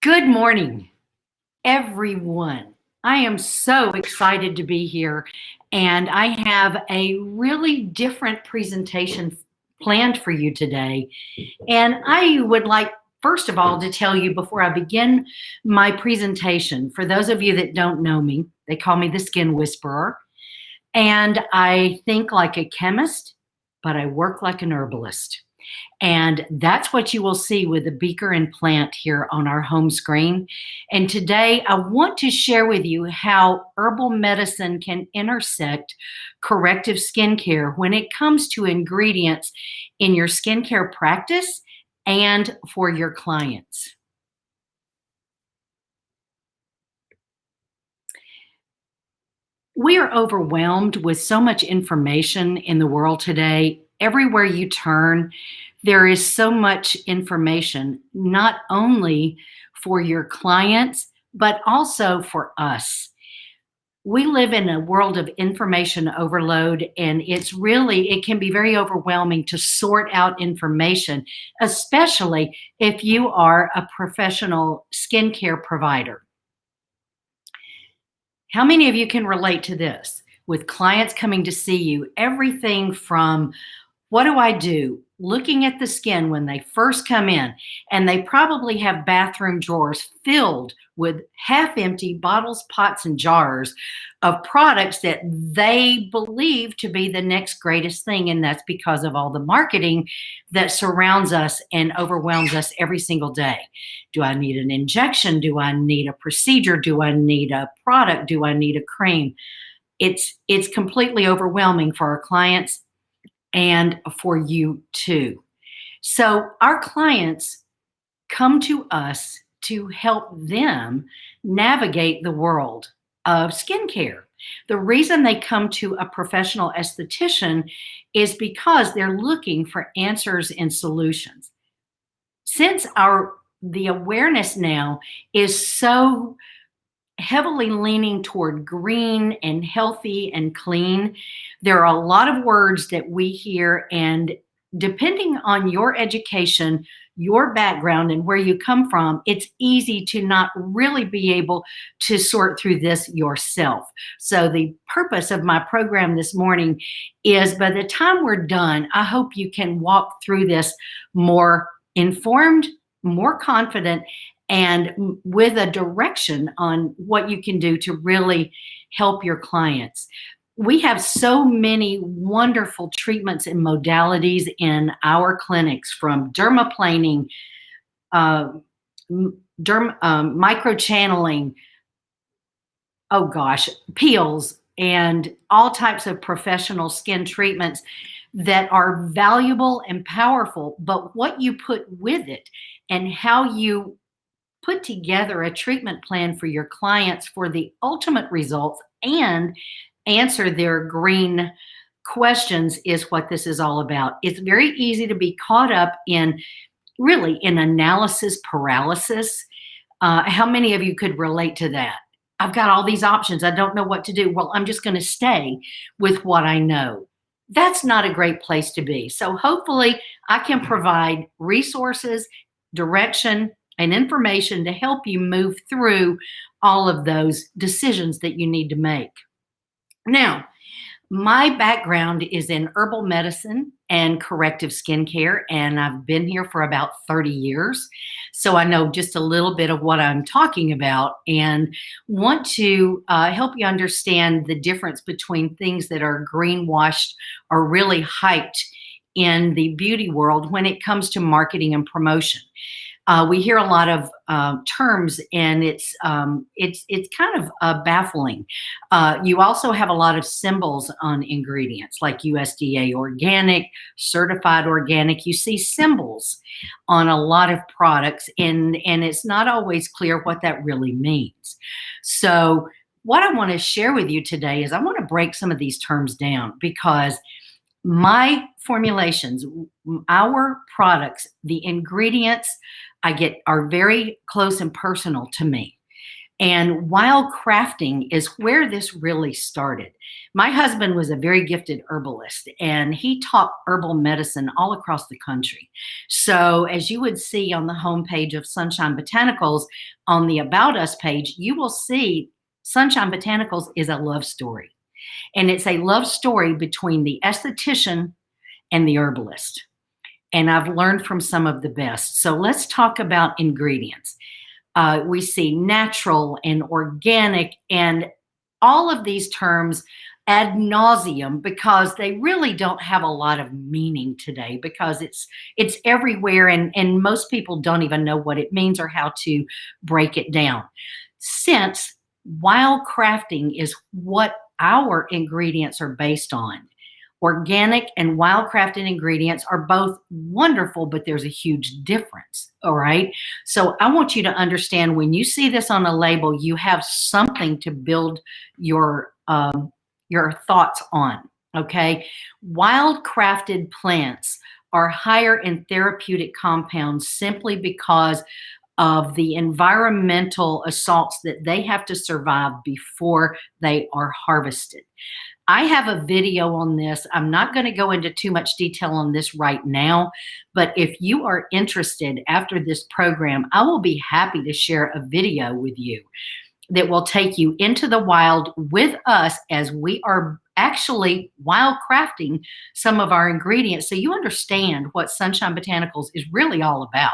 Good morning, everyone. I am so excited to be here, and I have a really different presentation planned for you today. And I would like, first of all, to tell you before I begin my presentation, for those of you that don't know me, they call me the Skin Whisperer, and I think like a chemist, but I work like an herbalist. And that's what you will see with the beaker and plant here on our home screen. And today I want to share with you how herbal medicine can intersect corrective skincare when it comes to ingredients in your skincare practice and for your clients. We are overwhelmed with so much information in the world today. Everywhere you turn, there is so much information, not only for your clients, but also for us. We live in a world of information overload, and it can be very overwhelming to sort out information, especially if you are a professional skincare provider. How many of you can relate to this? With clients coming to see you, everything from what do I do? Looking at the skin when they first come in, and they probably have bathroom drawers filled with half empty bottles, pots, and jars of products that they believe to be the next greatest thing. And that's because of all the marketing that surrounds us and overwhelms us every single day. Do I need an injection? Do I need a procedure? Do I need a product? Do I need a cream? It's completely overwhelming for our clients and for you too. So our clients come to us to help them navigate the world of skincare. The reason they come to a professional esthetician is because they're looking for answers and solutions. Since the awareness now is so heavily leaning toward green and healthy and clean, there are a lot of words that we hear, and depending on your education, your background, and where you come from, it's easy to not really be able to sort through this yourself. So the purpose of my program this morning is, by the time we're done, I hope you can walk through this more informed, more confident, and with a direction on what you can do to really help your clients. We have so many wonderful treatments and modalities in our clinics, from dermaplaning, microchanneling, oh gosh, peels, and all types of professional skin treatments that are valuable and powerful. But what you put with it and how you put together a treatment plan for your clients for the ultimate results and answer their green questions is what this is all about. It's very easy to be caught up in analysis paralysis. How many of you could relate to that? I've got all these options. I don't know what to do. Well, I'm just going to stay with what I know. That's not a great place to be. So hopefully I can provide resources, direction, and information to help you move through all of those decisions that you need to make. Now, my background is in herbal medicine and corrective skincare, and I've been here for about 30 years. So I know just a little bit of what I'm talking about, and want to help you understand the difference between things that are greenwashed or really hyped in the beauty world when it comes to marketing and promotion. We hear a lot of terms, and it's kind of baffling. You also have a lot of symbols on ingredients, like USDA organic, certified organic. You see symbols on a lot of products, and it's not always clear what that really means. So what I want to share with you today is I want to break some of these terms down, because my formulations, our products, the ingredients I get are very close and personal to me. And wildcrafting is where this really started. My husband was a very gifted herbalist, and he taught herbal medicine all across the country. So, as you would see on the homepage of Sunshine Botanicals, on the About Us page, you will see Sunshine Botanicals is a love story. And it's a love story between the esthetician and the herbalist. And I've learned from some of the best. So, let's talk about ingredients. We see natural and organic and all of these terms ad nauseum because they really don't have a lot of meaning today because it's everywhere and most people don't even know what it means or how to break it down. Since wildcrafting is what our ingredients are based on, organic and wildcrafted ingredients are both wonderful, but there's a huge difference. All right. So I want you to understand when you see this on a label, you have something to build your thoughts on. Okay. Wildcrafted plants are higher in therapeutic compounds simply because of the environmental assaults that they have to survive before they are harvested. I have a video on this. I'm not going to go into too much detail on this right now, but if you are interested after this program, I will be happy to share a video with you that will take you into the wild with us as we are actually wildcrafting some of our ingredients so you understand what Sunshine Botanicals is really all about.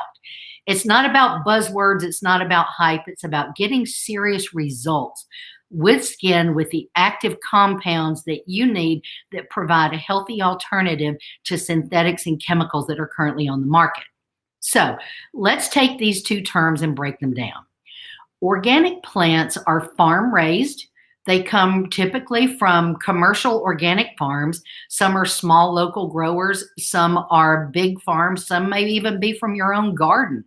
It's not about buzzwords. It's not about hype. It's about getting serious results with skin with the active compounds that you need that provide a healthy alternative to synthetics and chemicals that are currently on the market. So let's take these two terms and break them down. Organic plants are farm raised. They come typically from commercial organic farms. Some are small local growers. Some are big farms. Some may even be from your own garden.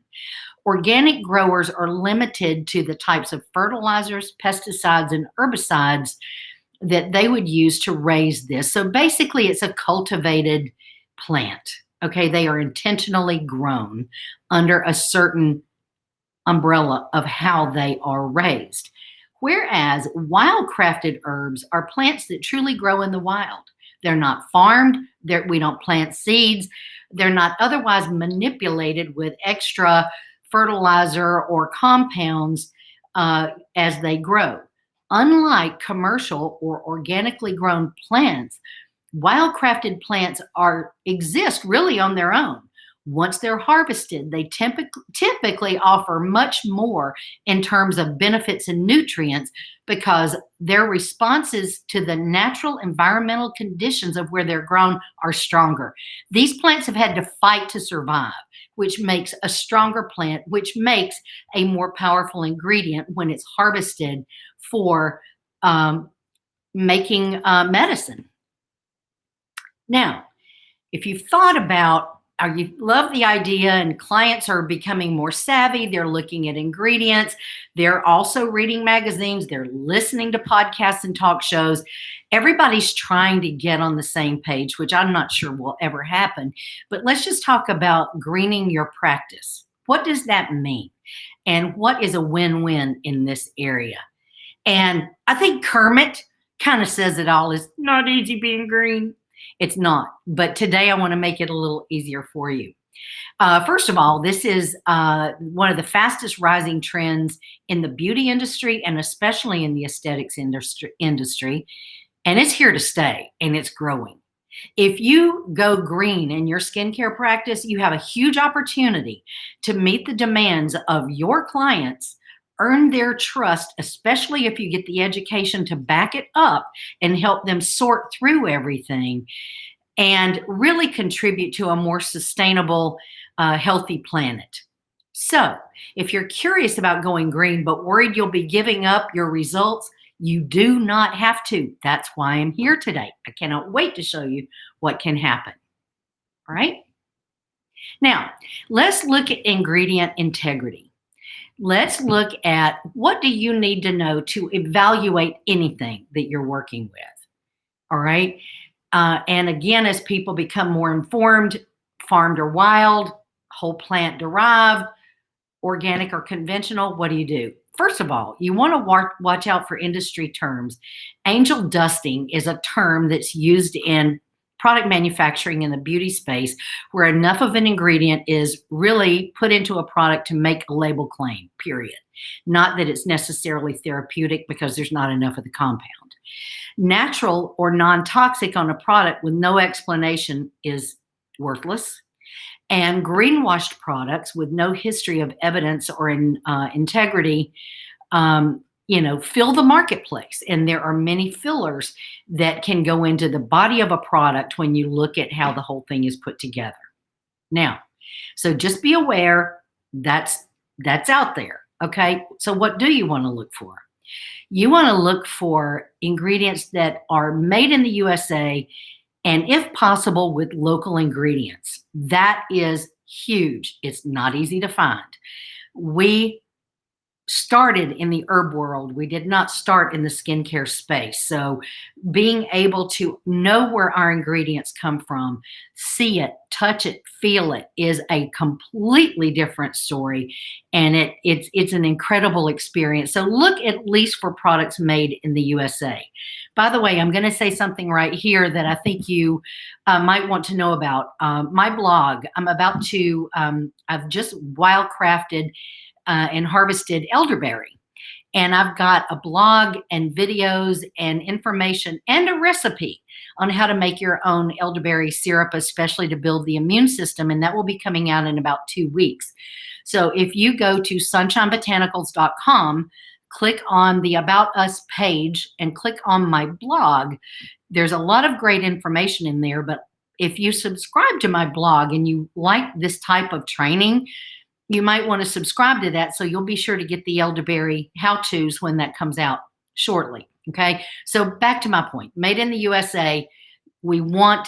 Organic growers are limited to the types of fertilizers, pesticides, and herbicides that they would use to raise this. So basically, it's a cultivated plant. Okay, they are intentionally grown under a certain umbrella of how they are raised. Whereas wildcrafted herbs are plants that truly grow in the wild. They're not farmed. We don't plant seeds. They're not otherwise manipulated with extra fertilizer or compounds as they grow. Unlike commercial or organically grown plants, wildcrafted plants exist really on their own. Once they're harvested, they typically offer much more in terms of benefits and nutrients because their responses to the natural environmental conditions of where they're grown are stronger. These plants have had to fight to survive, which makes a stronger plant, which makes a more powerful ingredient when it's harvested for making medicine. Now, if you've thought about or you love the idea and clients are becoming more savvy, they're looking at ingredients, they're also reading magazines, they're listening to podcasts and talk shows. Everybody's trying to get on the same page, which I'm not sure will ever happen. But let's just talk about greening your practice. What does that mean? And what is a win-win in this area? And I think Kermit kind of says it all. It's not easy being green. It's not, but today I want to make it a little easier for you. First of all, this is one of the fastest rising trends in the beauty industry and especially in the aesthetics industry, and it's here to stay and it's growing. If you go green in your skincare practice, you have a huge opportunity to meet the demands of your clients, earn their trust, especially if you get the education to back it up and help them sort through everything and really contribute to a more sustainable, healthy planet. So if you're curious about going green but worried you'll be giving up your results, you do not have to. That's why I'm here today. I cannot wait to show you what can happen. All right? Now, let's look at ingredient integrity. Let's look at what do you need to know to evaluate anything that you're working with. All right. And again, as people become more informed, farmed or wild, whole plant derived, organic or conventional, what do? First of all, you want to watch out for industry terms. Angel dusting is a term that's used in product manufacturing in the beauty space where enough of an ingredient is really put into a product to make a label claim, period. Not that it's necessarily therapeutic because there's not enough of the compound. Natural or non-toxic on a product with no explanation is worthless. And greenwashed products with no history of evidence or integrity, fill the marketplace. And there are many fillers that can go into the body of a product when you look at how the whole thing is put together. Now, so just be aware that's out there. Okay. So what do you want to look for? You want to look for ingredients that are made in the USA and if possible with local ingredients. That is huge. It's not easy to find. We started in the herb world. We did not start in the skincare space. So being able to know where our ingredients come from, see it, touch it, feel it is a completely different story. And it's an incredible experience. So look at least for products made in the USA. By the way, I'm going to say something right here that I think you might want to know about. My blog, I've just wildcrafted and harvested elderberry. And I've got a blog and videos and information and a recipe on how to make your own elderberry syrup, especially to build the immune system. And that will be coming out in about 2 weeks. So if you go to sunshinebotanicals.com, click on the About Us page and click on my blog, there's a lot of great information in there. But if you subscribe to my blog and you like this type of training, you might want to subscribe to that so you'll be sure to get the elderberry how-tos when that comes out shortly. Okay, so back to my point. Made in the USA, we want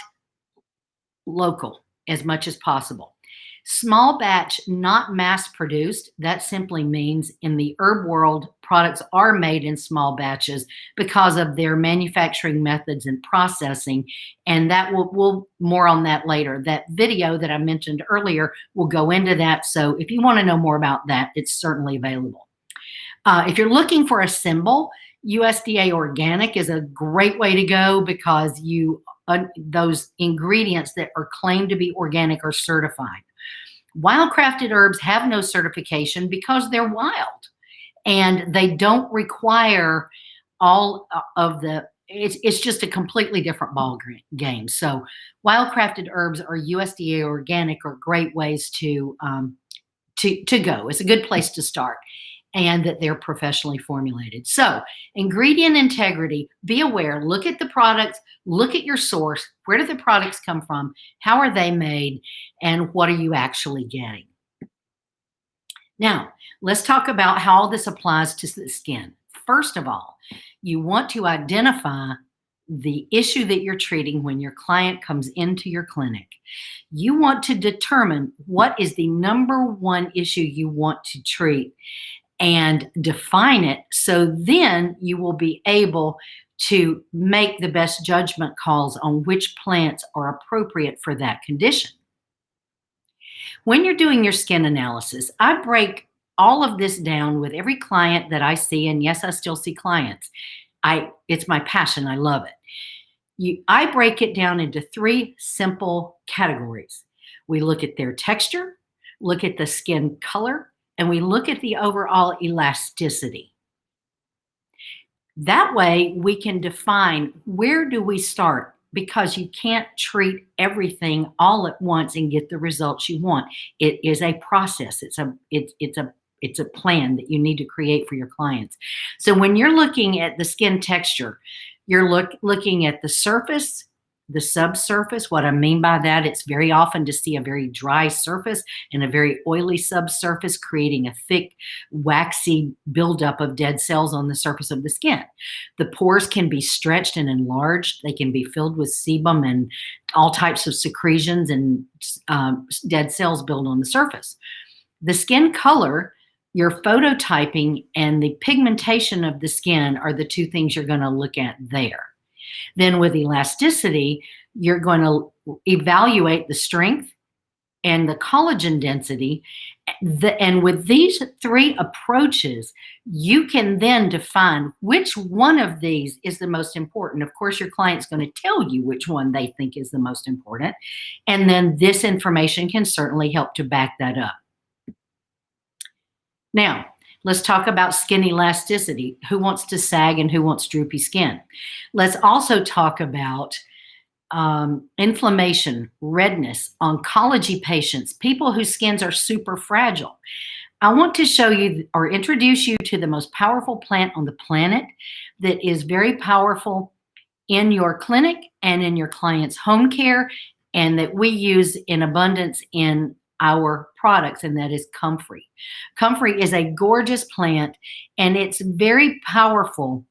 local as much as possible. Small batch, not mass produced. That simply means in the herb world, products are made in small batches because of their manufacturing methods and processing. And that we'll more on that later. That video that I mentioned earlier will go into that. So if you want to know more about that, it's certainly available. If you're looking for a symbol, USDA organic is a great way to go because those ingredients that are claimed to be organic are certified. Wildcrafted herbs have no certification because they're wild and they don't require all of it's just a completely different ball game. So wildcrafted herbs or USDA organic are great ways to go. It's a good place to start and that they're professionally formulated. So ingredient integrity, be aware, look at the products, look at your source. Where do the products come from? How are they made? And what are you actually getting? Now, let's talk about how all this applies to the skin. First of all, you want to identify the issue that you're treating when your client comes into your clinic. You want to determine what is the number one issue you want to treat and define it, so then you will be able to make the best judgment calls on which plants are appropriate for that condition. When you're doing your skin analysis, I break all of this down with every client that I see, and yes, I still see clients. It's my passion. I love it. I break it down into 3 simple categories. We look at their texture, look at the skin color, and we look at the overall elasticity. That way we can define where do we start, because you can't treat everything all at once and get the results you want. It is a process. It's a plan that you need to create for your clients. So when you're looking at the skin texture, you're looking at the surface, the subsurface. What I mean by that, it's very often to see a very dry surface and a very oily subsurface, creating a thick, waxy buildup of dead cells on the surface of the skin. The pores can be stretched and enlarged. They can be filled with sebum and all types of secretions, and dead cells build on the surface. The skin color, your phototyping, and the pigmentation of the skin are the 2 things you're going to look at there. Then with elasticity, you're going to evaluate the strength, and the collagen density. And with these three approaches, you can then define which one of these is the most important. Of course, your client's going to tell you which one they think is the most important. And then this information can certainly help to back that up. Now, let's talk about skin elasticity. Who wants to sag and who wants droopy skin? Let's also talk about inflammation, redness, oncology patients, people whose skins are super fragile. I want to show you or introduce you to the most powerful plant on the planet that is very powerful in your clinic and in your client's home care, and that we use in abundance in our products, and that is comfrey. Comfrey is a gorgeous plant, and it's very powerful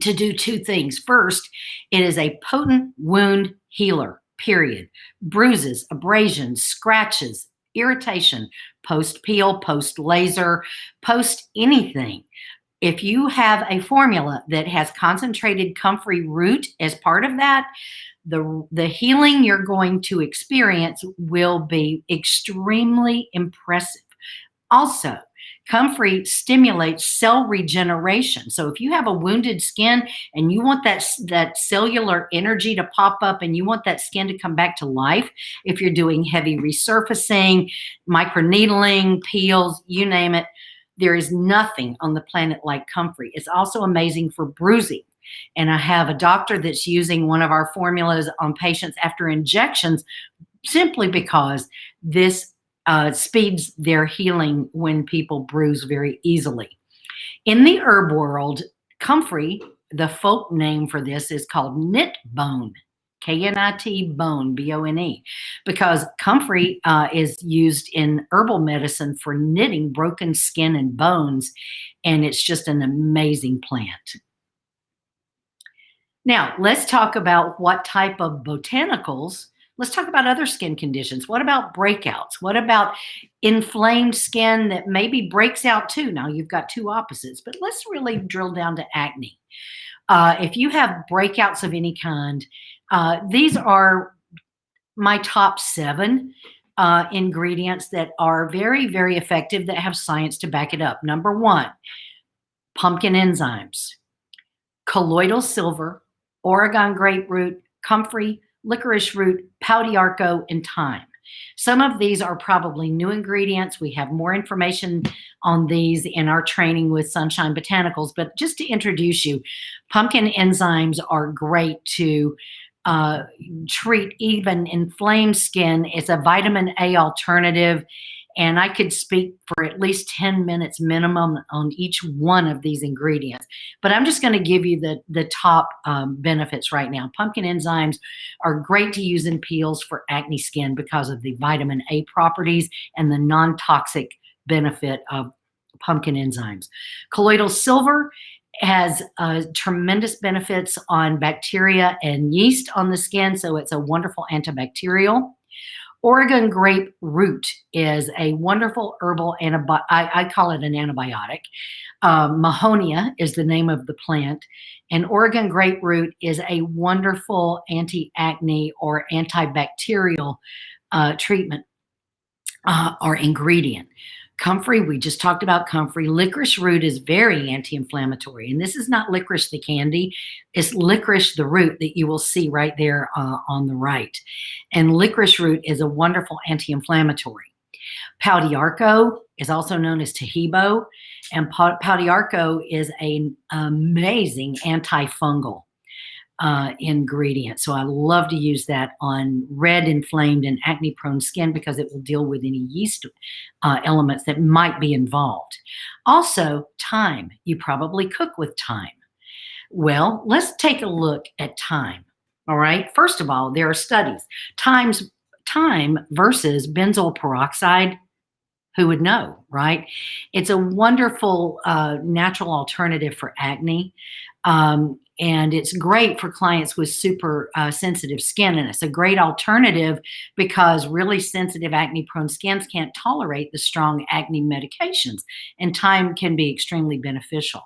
to do two things. First, it is a potent wound healer, period. Bruises, abrasions, scratches, irritation, post-peel, post-laser, post anything. If you have a formula that has concentrated comfrey root as part of that, the healing you're going to experience will be extremely impressive. Also, comfrey stimulates cell regeneration. So if you have a wounded skin and you want that cellular energy to pop up and you want that skin to come back to life, if you're doing heavy resurfacing, microneedling, peels, you name it, there is nothing on the planet like comfrey. It's also amazing for bruising. And I have a doctor that's using one of our formulas on patients after injections simply because this speeds their healing when people bruise very easily. In the herb world, comfrey, the folk name for this is called knit bone, K-N-I-T bone, B-O-N-E, because comfrey is used in herbal medicine for knitting broken skin and bones, and it's just an amazing plant. Now, let's talk about what type of botanicals. Let's talk about other skin conditions. What about breakouts? What about inflamed skin that maybe breaks out too? Now, you've got two opposites, but let's really drill down to acne. If you have breakouts of any kind, these are my top 7 ingredients that are very, very effective that have science to back it up. Number 1, pumpkin enzymes, colloidal silver, Oregon grape root, comfrey, licorice root, paudiarco, and thyme. Some of these are probably new ingredients. We have more information on these in our training with Sunshine Botanicals, but just to introduce you, pumpkin enzymes are great to treat even inflamed skin. It's a vitamin A alternative, and I could speak for at least 10 minutes minimum on each one of these ingredients. But I'm just going to give you the top benefits right now. Pumpkin enzymes are great to use in peels for acne skin because of the vitamin A properties and the non-toxic benefit of pumpkin enzymes. Colloidal silver has tremendous benefits on bacteria and yeast on the skin, so it's a wonderful antibacterial. Oregon grape root is a wonderful herbal antibiotic. I call it an antibiotic. Mahonia is the name of the plant. And Oregon grape root is a wonderful anti-acne or antibacterial treatment or ingredient. Comfrey, we just talked about comfrey. Licorice root is very anti-inflammatory. And this is not licorice the candy. It's licorice the root that you will see right there on the right. And licorice root is a wonderful anti-inflammatory. Paudiarco is also known as Tahibo. And Paudiarco is an amazing antifungal ingredient. So I love to use that on red, inflamed, and acne-prone skin because it will deal with any yeast elements that might be involved. Also, thyme. You probably cook with thyme. Well, let's take a look at thyme. All right. First of all, there are studies. Thyme versus benzoyl peroxide. Who would know, right? It's a wonderful natural alternative for acne. And it's great for clients with super sensitive skin. And it's a great alternative because really sensitive acne-prone skins can't tolerate the strong acne medications. And thyme can be extremely beneficial.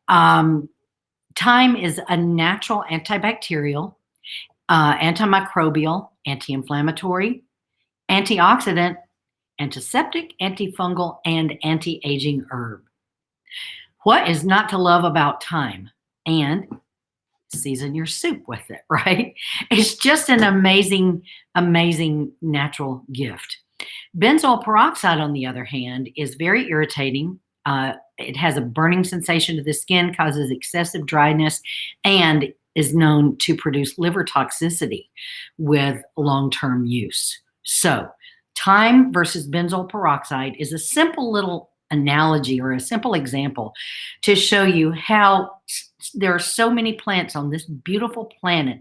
Thyme is a natural antibacterial, antimicrobial, anti-inflammatory, antioxidant, antiseptic, antifungal, and anti-aging herb. What is not to love about thyme? And season your soup with it, right? It's just an amazing, amazing natural gift. Benzoyl peroxide, on the other hand, is very irritating. It has a burning sensation to the skin, causes excessive dryness, and is known to produce liver toxicity with long-term use. So, thyme versus benzoyl peroxide is a simple little analogy or a simple example to show you how there are so many plants on this beautiful planet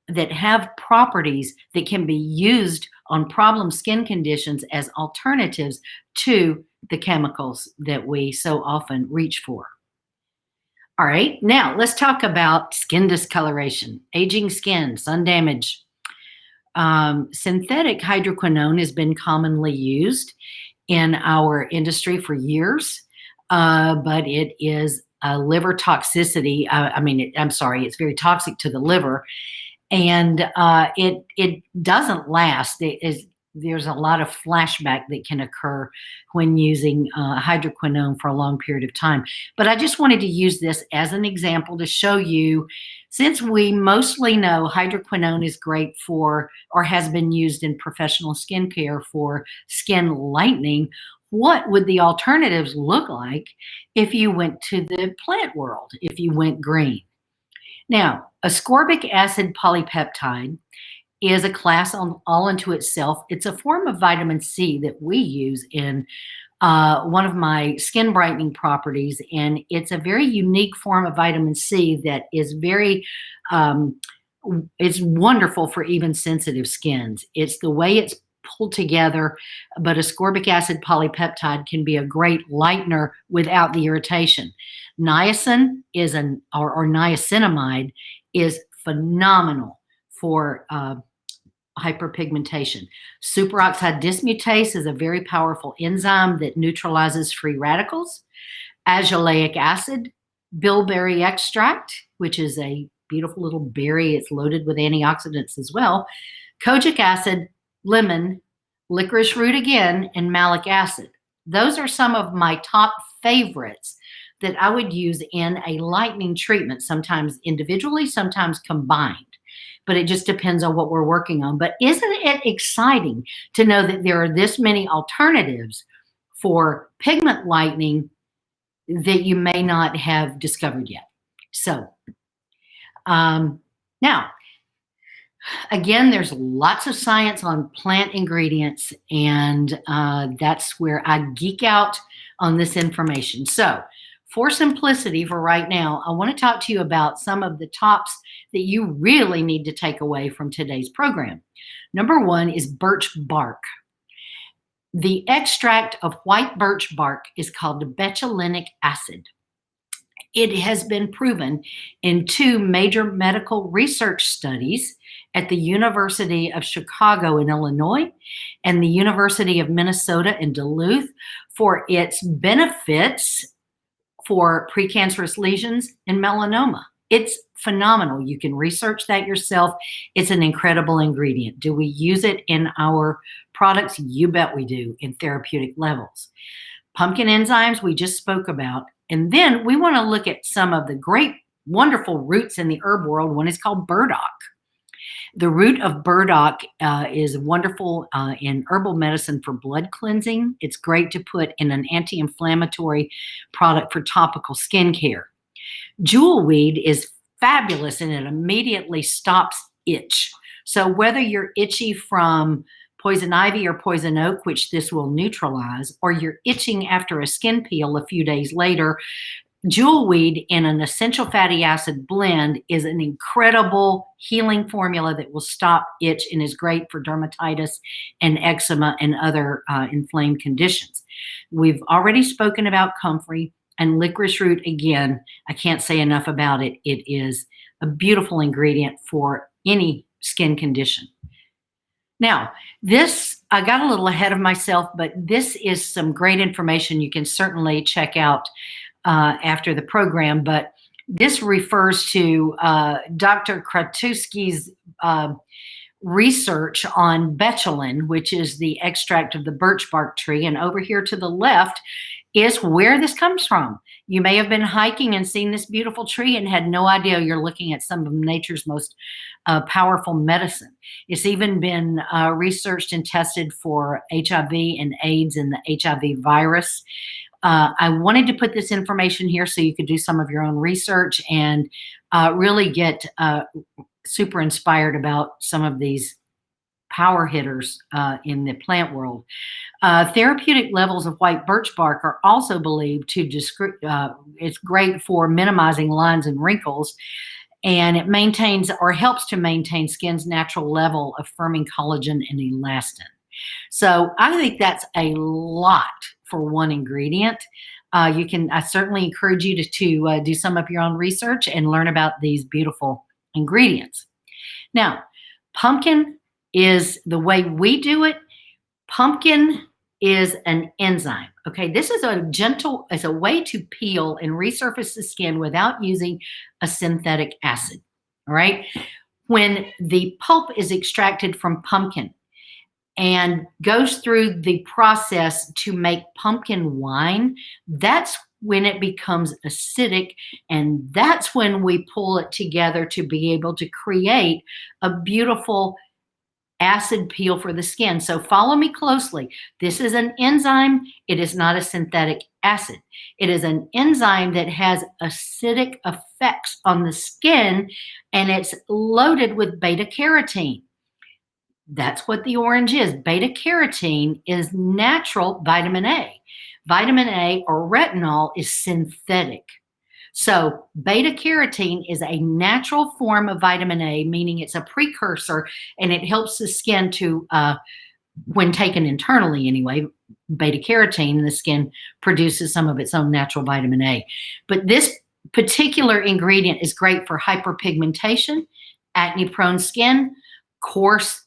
that have properties that can be used on problem skin conditions as alternatives to the chemicals that we so often reach for. All right, now let's talk about skin discoloration, aging skin, sun damage. Synthetic hydroquinone has been commonly used in our industry for years, but it is a liver toxicity. It's very toxic to the liver, and it doesn't last. There's a lot of flashback that can occur when using hydroquinone for a long period of time. But I just wanted to use this as an example to show you, since we mostly know hydroquinone is great for, or has been used in professional skincare for skin lightening, what would the alternatives look like if you went to the plant world, if you went green? Now, ascorbic acid polypeptide is a class all unto itself. It's a form of vitamin C that we use in one of my skin brightening properties, and it's a very unique form of vitamin C that is very, it's wonderful for even sensitive skins. It's the way it's pulled together, but ascorbic acid polypeptide can be a great lightener without the irritation. Niacin is or niacinamide is phenomenal for hyperpigmentation. Superoxide dismutase is a very powerful enzyme that neutralizes free radicals. Azelaic acid, bilberry extract, which is a beautiful little berry. It's loaded with antioxidants as well. Kojic acid, lemon, licorice root again, and malic acid. Those are some of my top favorites that I would use in a lightening treatment, sometimes individually, sometimes combined. But it just depends on what we're working on. But isn't it exciting to know that there are this many alternatives for pigment lightening that you may not have discovered yet? So now, again, there's lots of science on plant ingredients, and that's where I geek out on this information. So for simplicity, for right now, I want to talk to you about some of the tops that you really need to take away from today's program. Number one is birch bark. The extract of white birch bark is called betulinic acid. It has been proven in 2 major medical research studies at the University of Chicago in Illinois and the University of Minnesota in Duluth for its benefits for precancerous lesions and melanoma. It's phenomenal. You can research that yourself. It's an incredible ingredient. Do we use it in our products? You bet we do, in therapeutic levels. Pumpkin enzymes we just spoke about. And then we want to look at some of the great, wonderful roots in the herb world. One is called burdock. The root of burdock is wonderful in herbal medicine for blood cleansing. It's great to put in an anti-inflammatory product for topical skincare. Jewelweed is fabulous, and it immediately stops itch. So whether you're itchy from poison ivy or poison oak, which this will neutralize, or you're itching after a skin peel a few days later, jewelweed in an essential fatty acid blend is an incredible healing formula that will stop itch and is great for dermatitis and eczema and other inflamed conditions. We've already spoken about comfrey and licorice root. Again, I can't say enough about it. It is a beautiful ingredient for any skin condition. Now, this, I got a little ahead of myself, but this is some great information you can certainly check out after the program. But this refers to Dr. Kratuski's research on betulin, which is the extract of the birch bark tree. And over here to the left is where this comes from. You may have been hiking and seen this beautiful tree and had no idea you're looking at some of nature's most powerful medicine. It's even been researched and tested for HIV and AIDS and the HIV virus. I wanted to put this information here so you could do some of your own research and really get super inspired about some of these power hitters in the plant world. Therapeutic levels of white birch bark are also believed to it's great for minimizing lines and wrinkles, and it maintains or helps to maintain skin's natural level of firming collagen and elastin. So I think that's a lot for one ingredient. I certainly encourage you to do some of your own research and learn about these beautiful ingredients. Now, pumpkin is the way we do it. Pumpkin is an enzyme. Okay, this is as a way to peel and resurface the skin without using a synthetic acid. All right, when the pulp is extracted from pumpkin and goes through the process to make pumpkin wine, that's when it becomes acidic, and that's when we pull it together to be able to create a beautiful acid peel for the skin. So follow me closely. This is an enzyme. It is not a synthetic acid. It is an enzyme that has acidic effects on the skin, and it's loaded with beta carotene. That's what the orange is. Beta carotene is natural vitamin A. Vitamin A or retinol is synthetic. So beta carotene is a natural form of vitamin A, meaning it's a precursor, and it helps the skin to, when taken internally anyway, beta carotene, the skin produces some of its own natural vitamin A. But this particular ingredient is great for hyperpigmentation, acne-prone skin, coarse,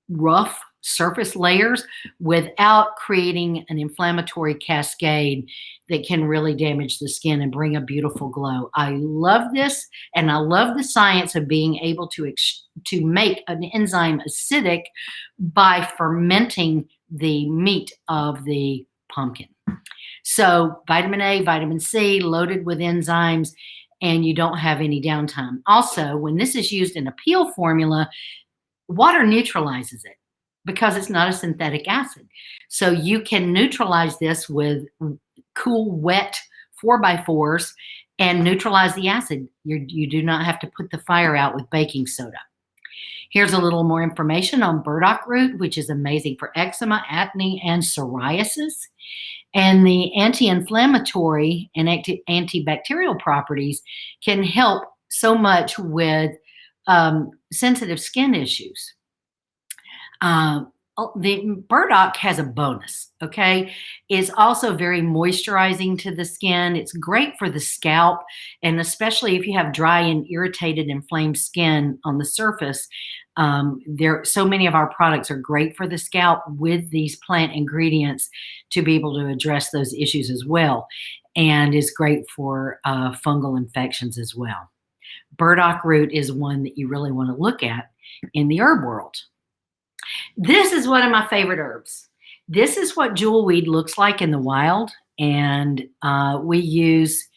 rough surface layers without creating an inflammatory cascade that can really damage the skin and bring a beautiful glow. I love this, and I love the science of being able to make an enzyme acidic by fermenting the meat of the pumpkin. So vitamin A, vitamin C, loaded with enzymes, and you don't have any downtime. Also, when this is used in a peel formula, water neutralizes it because it's not a synthetic acid. So you can neutralize this with cool, wet 4x4s and neutralize the acid. You do not have to put the fire out with baking soda. Here's a little more information on burdock root, which is amazing for eczema, acne, and psoriasis. And the anti-inflammatory and antibacterial properties can help so much with sensitive skin issues. The burdock has a bonus, okay? It's also very moisturizing to the skin. It's great for the scalp, and especially if you have dry and irritated, inflamed skin on the surface. So many of our products are great for the scalp with these plant ingredients to be able to address those issues as well, and is great for fungal infections as well. Burdock root is one that you really want to look at in the herb world. This is one of my favorite herbs. This is what jewelweed looks like in the wild, and we use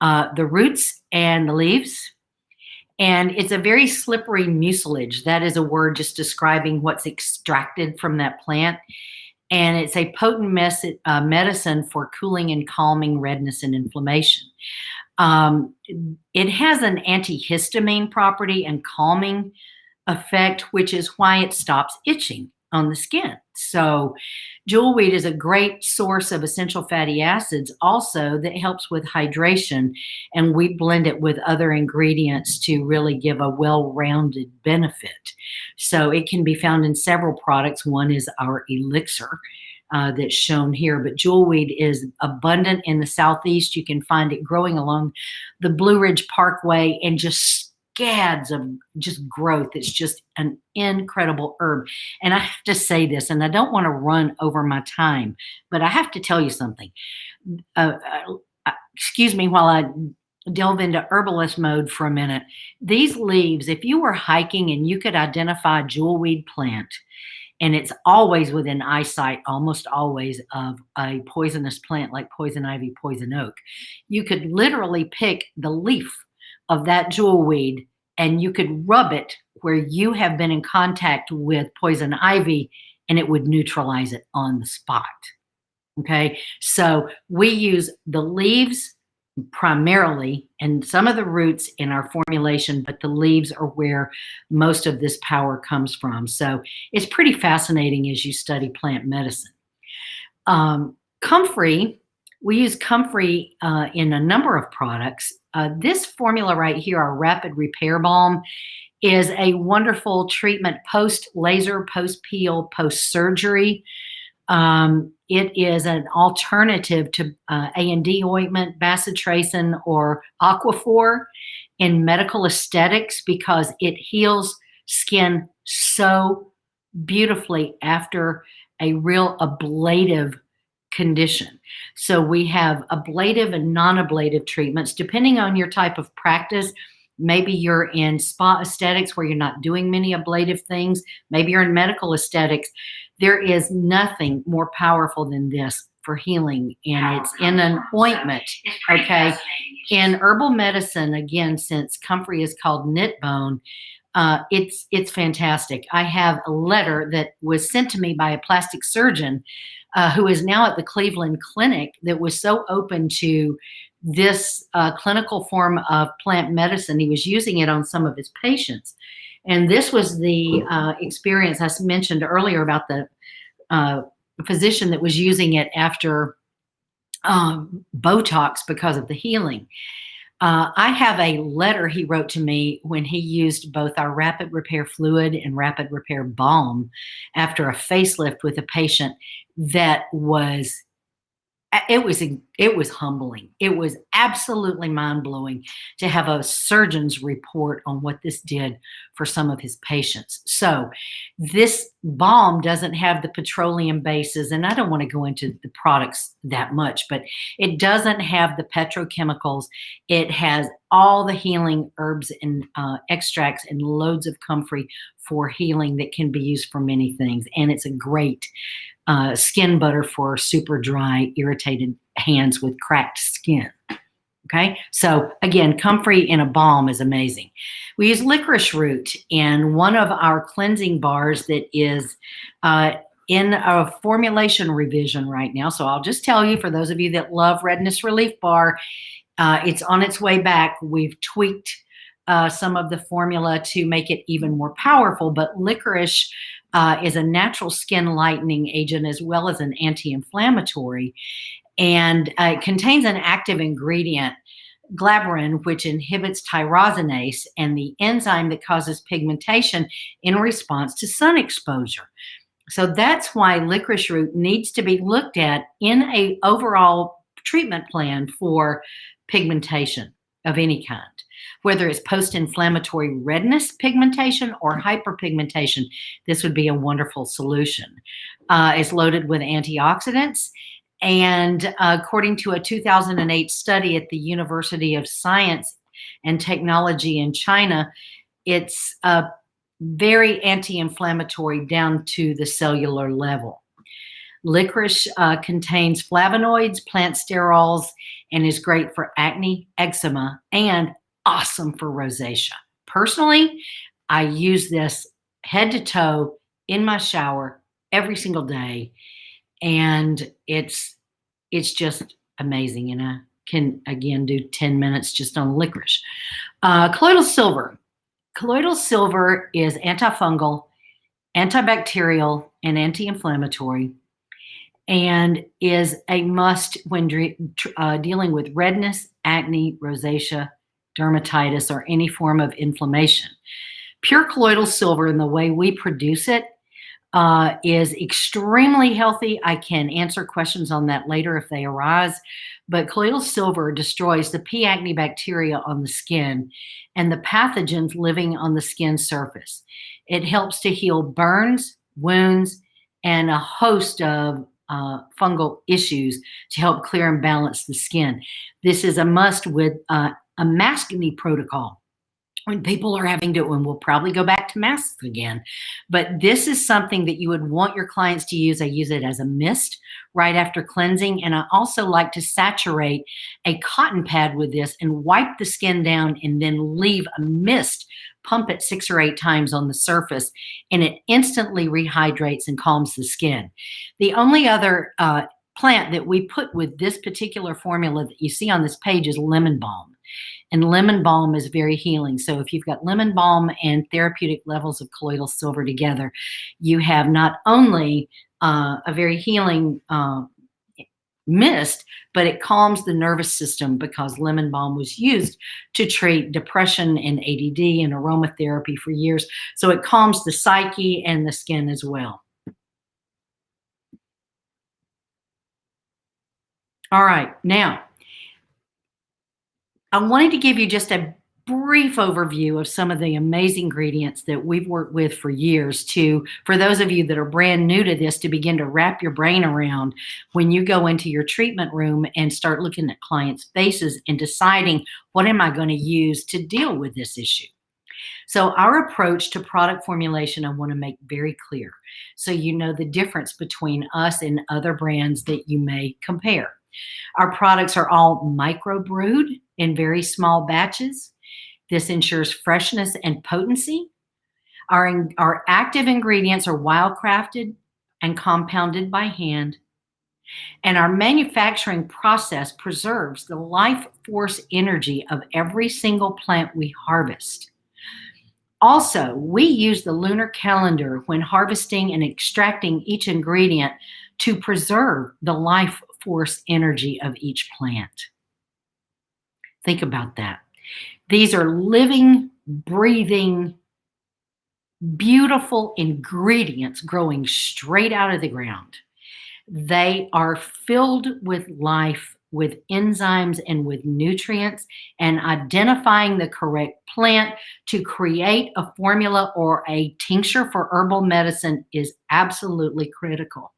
the roots and the leaves, and it's a very slippery mucilage. That is a word just describing what's extracted from that plant, and it's a potent medicine for cooling and calming redness and inflammation. It has an antihistamine property and calming effect, which is why it stops itching on the skin. So jewelweed is a great source of essential fatty acids also that helps with hydration, and we blend it with other ingredients to really give a well-rounded benefit. So it can be found in several products. One is our elixir that's shown here, but jewelweed is abundant in the Southeast. You can find it growing along the Blue Ridge Parkway and just scads of just growth. It's just an incredible herb. And I have to say this, and I don't want to run over my time, but I have to tell you something. Excuse me while I delve into herbalist mode for a minute. These leaves, if you were hiking and you could identify a jewelweed plant, and it's always within eyesight, almost always, of a poisonous plant like poison ivy, poison oak, you could literally pick the leaf of that jewelweed and you could rub it where you have been in contact with poison ivy, and it would neutralize it on the spot. Okay, so we use the leaves primarily and some of the roots in our formulation, but the leaves are where most of this power comes from. So it's pretty fascinating as you study plant medicine. Comfrey, we use comfrey in a number of products. This formula right here, our Rapid Repair Balm, is a wonderful treatment post-laser, post-peel, post-surgery. It is an alternative to A&D ointment, bacitracin, or Aquaphor in medical aesthetics because it heals skin so beautifully after a real ablative condition. So we have ablative and non-ablative treatments depending on your type of practice. Maybe you're in spa aesthetics where you're not doing many ablative things. Maybe you're in medical aesthetics. There is nothing more powerful than this for healing, and it's in an ointment, okay? In herbal medicine, again, since comfrey is called knit bone, it's fantastic. I have a letter that was sent to me by a plastic surgeon who is now at the Cleveland Clinic that was so open to this clinical form of plant medicine. He was using it on some of his patients. And this was the experience I mentioned earlier about the physician that was using it after Botox because of the healing. I have a letter he wrote to me when he used both our Rapid Repair Fluid and Rapid Repair Balm after a facelift with a patient that was it was humbling. It was absolutely mind-blowing to have a surgeon's report on what this did for some of his patients. So this balm doesn't have the petroleum bases, and I don't want to go into the products that much, but it doesn't have the petrochemicals. It has all the healing herbs and extracts and loads of comfrey for healing that can be used for many things. And it's a great skin butter for super dry, irritated hands with cracked skin. Okay, so again, comfrey in a balm is amazing. We use licorice root in one of our cleansing bars that is in a formulation revision right now. So I'll just tell you, for those of you that love Redness Relief Bar, it's on its way back. We've tweaked some of the formula to make it even more powerful, but licorice is a natural skin lightening agent as well as an anti-inflammatory. And it contains an active ingredient, glaberrin, which inhibits tyrosinase and the enzyme that causes pigmentation in response to sun exposure. So that's why licorice root needs to be looked at in an overall treatment plan for pigmentation of any kind, whether it's post-inflammatory redness pigmentation or hyperpigmentation. This would be a wonderful solution. It's loaded with antioxidants. And according to a 2008 study at the University of Science and Technology in China, it's very anti-inflammatory down to the cellular level. Licorice contains flavonoids, plant sterols, and is great for acne, eczema, and awesome for rosacea. Personally, I use this head to toe in my shower every single day, and it's just amazing. And I can, again, do 10 minutes just on licorice. Colloidal silver. Colloidal silver is antifungal, antibacterial, and anti-inflammatory, and is a must when dealing with redness, acne, rosacea, dermatitis, or any form of inflammation. Pure colloidal silver, in the way we produce it, is extremely healthy. I can answer questions on that later if they arise, but colloidal silver destroys the P. acne bacteria on the skin and the pathogens living on the skin surface. It helps to heal burns, wounds, and a host of fungal issues to help clear and balance the skin. This is a must with a maskne protocol. When people are having to, and we'll probably go back to masks again, but this is something that you would want your clients to use. I use it as a mist right after cleansing, and I also like to saturate a cotton pad with this and wipe the skin down and then leave a mist, pump it 6 or 8 times on the surface, and it instantly rehydrates and calms the skin. The only other plant that we put with this particular formula that you see on this page is lemon balm. And lemon balm is very healing. So if you've got lemon balm and therapeutic levels of colloidal silver together, you have not only a very healing mist, but it calms the nervous system, because lemon balm was used to treat depression and ADD and aromatherapy for years. So it calms the psyche and the skin as well. All right, now, I wanted to give you just a brief overview of some of the amazing ingredients that we've worked with for years, for those of you that are brand new to this, to begin to wrap your brain around when you go into your treatment room and start looking at clients' faces and deciding, what am I going to use to deal with this issue? So our approach to product formulation, I want to make very clear, so you know the difference between us and other brands that you may compare. Our products are all micro-brewed in very small batches. This ensures freshness and potency. Our active ingredients are wildcrafted and compounded by hand. And our manufacturing process preserves the life force energy of every single plant we harvest. Also, we use the lunar calendar when harvesting and extracting each ingredient to preserve the life force energy of each plant. Think about that. These are living, breathing, beautiful ingredients growing straight out of the ground. They are filled with life, with enzymes and with nutrients, and identifying the correct plant to create a formula or a tincture for herbal medicine is absolutely critical.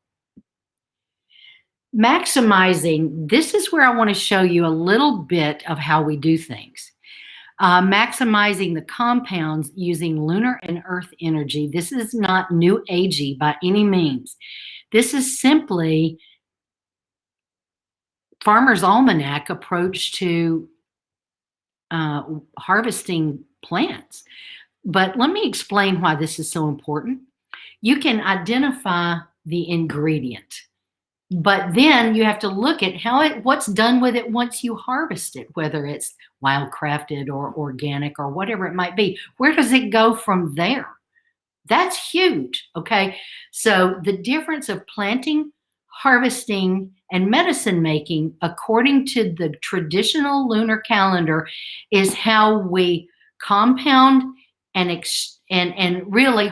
Maximizing, this is where I want to show you a little bit of how we do things. Maximizing the compounds using lunar and earth energy. This is not new agey by any means. This is simply Farmer's Almanac approach to harvesting plants. But let me explain why this is so important. You can identify the ingredient, but then you have to look at what's done with it once you harvest it, whether it's wildcrafted or organic or whatever it might be. Where does it go from there? That's huge, okay? So the difference of planting, harvesting, and medicine making, according to the traditional lunar calendar, is how we compound and really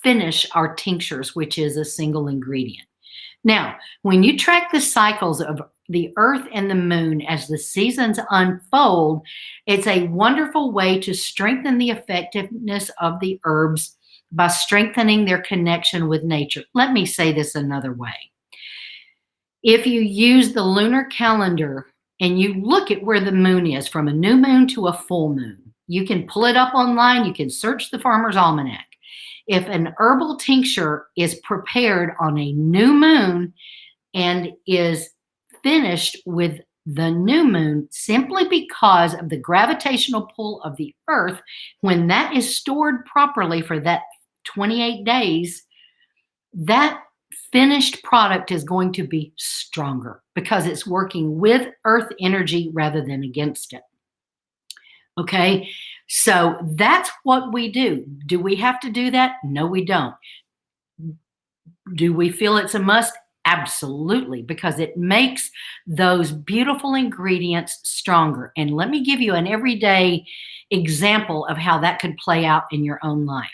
finish our tinctures, which is a single ingredient. Now, when you track the cycles of the earth and the moon as the seasons unfold, it's a wonderful way to strengthen the effectiveness of the herbs by strengthening their connection with nature. Let me say this another way. If you use the lunar calendar and you look at where the moon is from a new moon to a full moon, you can pull it up online, you can search the Farmer's Almanac. If an herbal tincture is prepared on a new moon and is finished with the new moon, simply because of the gravitational pull of the earth, when that is stored properly for that 28 days, that finished product is going to be stronger because it's working with earth energy rather than against it. Okay, so that's what we do. Do we have to do that? No, we don't. Do we feel it's a must? Absolutely, because it makes those beautiful ingredients stronger. And let me give you an everyday example of how that could play out in your own life.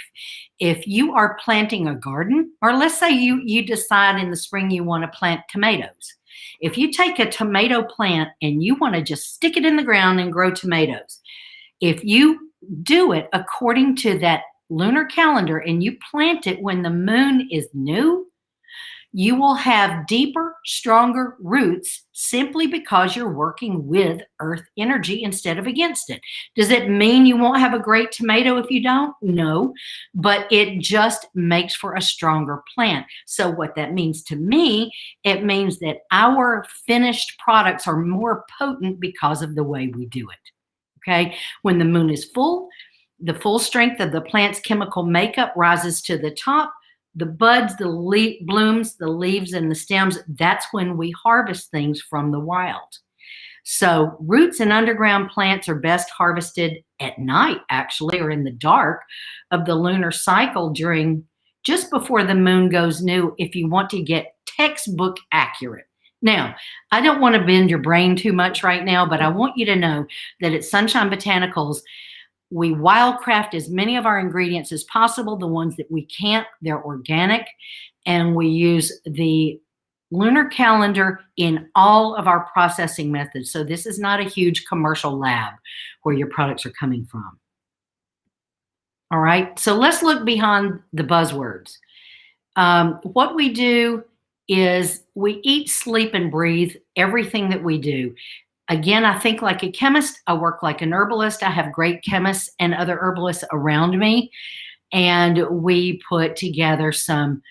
If you are planting a garden, or let's say you decide in the spring you want to plant tomatoes. If you take a tomato plant and you want to just stick it in the ground and grow tomatoes, if you do it according to that lunar calendar and you plant it when the moon is new, You will have deeper, stronger roots simply because you're working with earth energy instead of against it. Does it mean you won't have a great tomato if you don't? No, but it just makes for a stronger plant. So what that means to me, it means that our finished products are more potent because of the way we do it. Okay, when the moon is full, the full strength of the plant's chemical makeup rises to the top. The buds, the blooms, the leaves, and the stems, that's when we harvest things from the wild. So roots and underground plants are best harvested at night, actually, or in the dark of the lunar cycle during just before the moon goes new if you want to get textbook accurate. Now, I don't want to bend your brain too much right now, but I want you to know that at Sunshine Botanicals, we wildcraft as many of our ingredients as possible. The ones that we can't, they're organic. And we use the lunar calendar in all of our processing methods. So this is not a huge commercial lab where your products are coming from. All right, so let's look behind the buzzwords. What we do is we eat, sleep, and breathe everything that we do. Again, I think like a chemist, I work like an herbalist. I have great chemists and other herbalists around me, and we put together some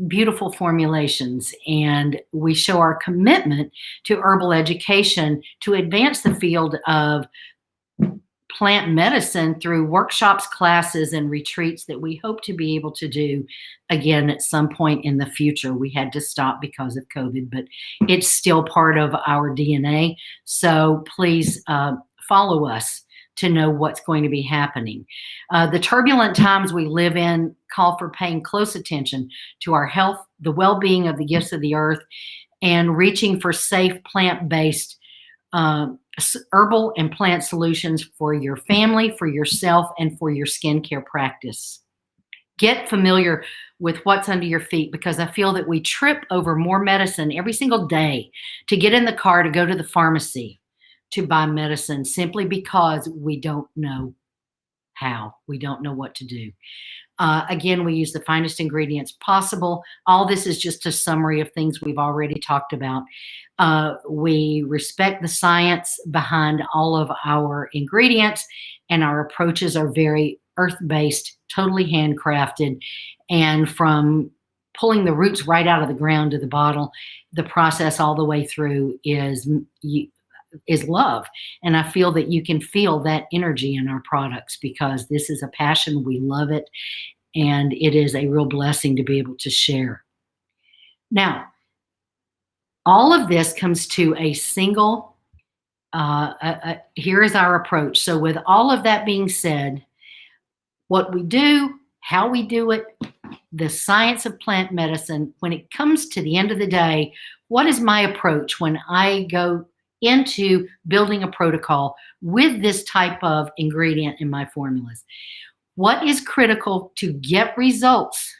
beautiful formulations, and we show our commitment to herbal education to advance the field of plant medicine through workshops, classes, and retreats that we hope to be able to do again at some point in the future. We had to stop because of COVID, but it's still part of our DNA. So please follow us to know what's going to be happening. The turbulent times we live in call for paying close attention to our health, the well-being of the gifts of the earth, and reaching for safe plant-based herbal and plant solutions for your family, for yourself, and for your skincare practice. Get familiar with what's under your feet, because I feel that we trip over more medicine every single day to get in the car to go to the pharmacy to buy medicine simply because we don't know how. We don't know what to do. Again, we use the finest ingredients possible. All this is just a summary of things we've already talked about. We respect the science behind all of our ingredients, and our approaches are very earth-based, totally handcrafted, and from pulling the roots right out of the ground to the bottle, the process all the way through is love. And I feel that you can feel that energy in our products because this is a passion. We love it. And it is a real blessing to be able to share. Now, all of this comes to a single, here is our approach. So with all of that being said, what we do, how we do it, the science of plant medicine, when it comes to the end of the day, what is my approach when I go into building a protocol with this type of ingredient in my formulas? What is critical to get results,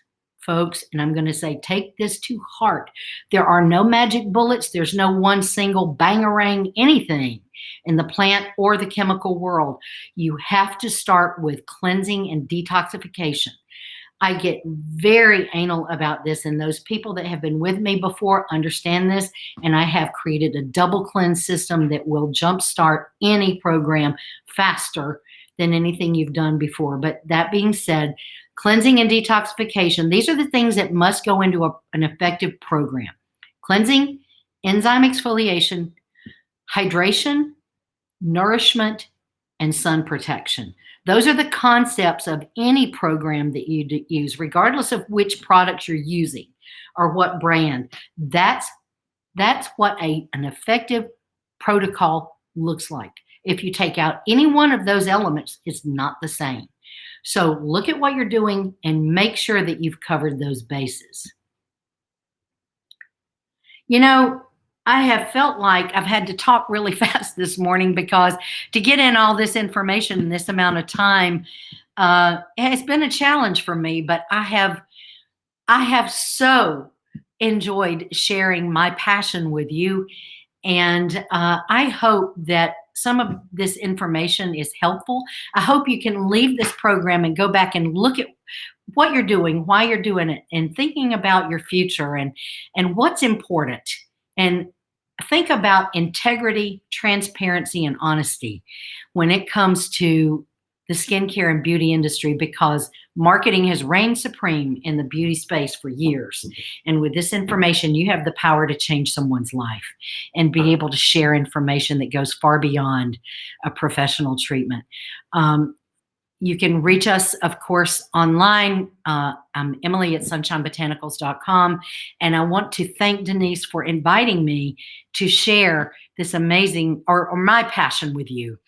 folks? And I'm going to say, take this to heart. There are no magic bullets. There's no one single bangarang anything in the plant or the chemical world. You have to start with cleansing and detoxification. I get very anal about this, and those people that have been with me before understand this, and I have created a double cleanse system that will jumpstart any program faster than anything you've done before. But that being said, cleansing and detoxification, these are the things that must go into an effective program. Cleansing, enzyme exfoliation, hydration, nourishment, and sun protection. Those are the concepts of any program that you use, regardless of which products you're using or what brand. That's what an effective protocol looks like. If you take out any one of those elements, it's not the same. So look at what you're doing and make sure that you've covered those bases. You know, I have felt like I've had to talk really fast this morning because to get in all this information in this amount of time, it's been a challenge for me, but I have so enjoyed sharing my passion with you. And I hope that some of this information is helpful. I hope you can leave this program and go back and look at what you're doing, why you're doing it, and thinking about your future and what's important. And think about integrity, transparency, and honesty when it comes to the skincare and beauty industry, because marketing has reigned supreme in the beauty space for years. And with this information, you have the power to change someone's life and be able to share information that goes far beyond a professional treatment. You can reach us, of course, online. I'm Emily at sunshinebotanicals.com. And I want to thank Denise for inviting me to share this amazing, or my passion with you.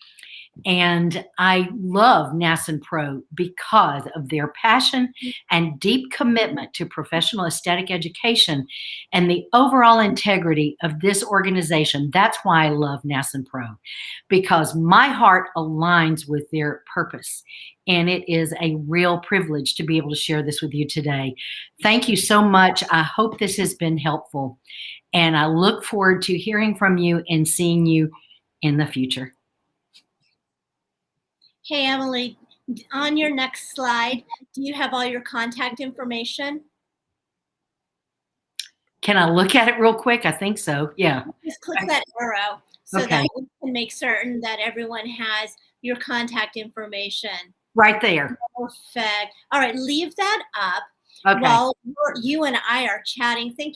And I love NASNPRO because of their passion and deep commitment to professional aesthetic education and the overall integrity of this organization. That's why I love NASNPRO, because my heart aligns with their purpose. And it is a real privilege to be able to share this with you today. Thank you so much. I hope this has been helpful. And I look forward to hearing from you and seeing you in the future. Hey, Emily, on your next slide, do you have all your contact information? Can I look at it real quick? I think so. Yeah. Just click that arrow so that you can make certain that everyone has your contact information. Right there. Perfect. All right, leave that up Okay. while you and I are chatting. Thank you.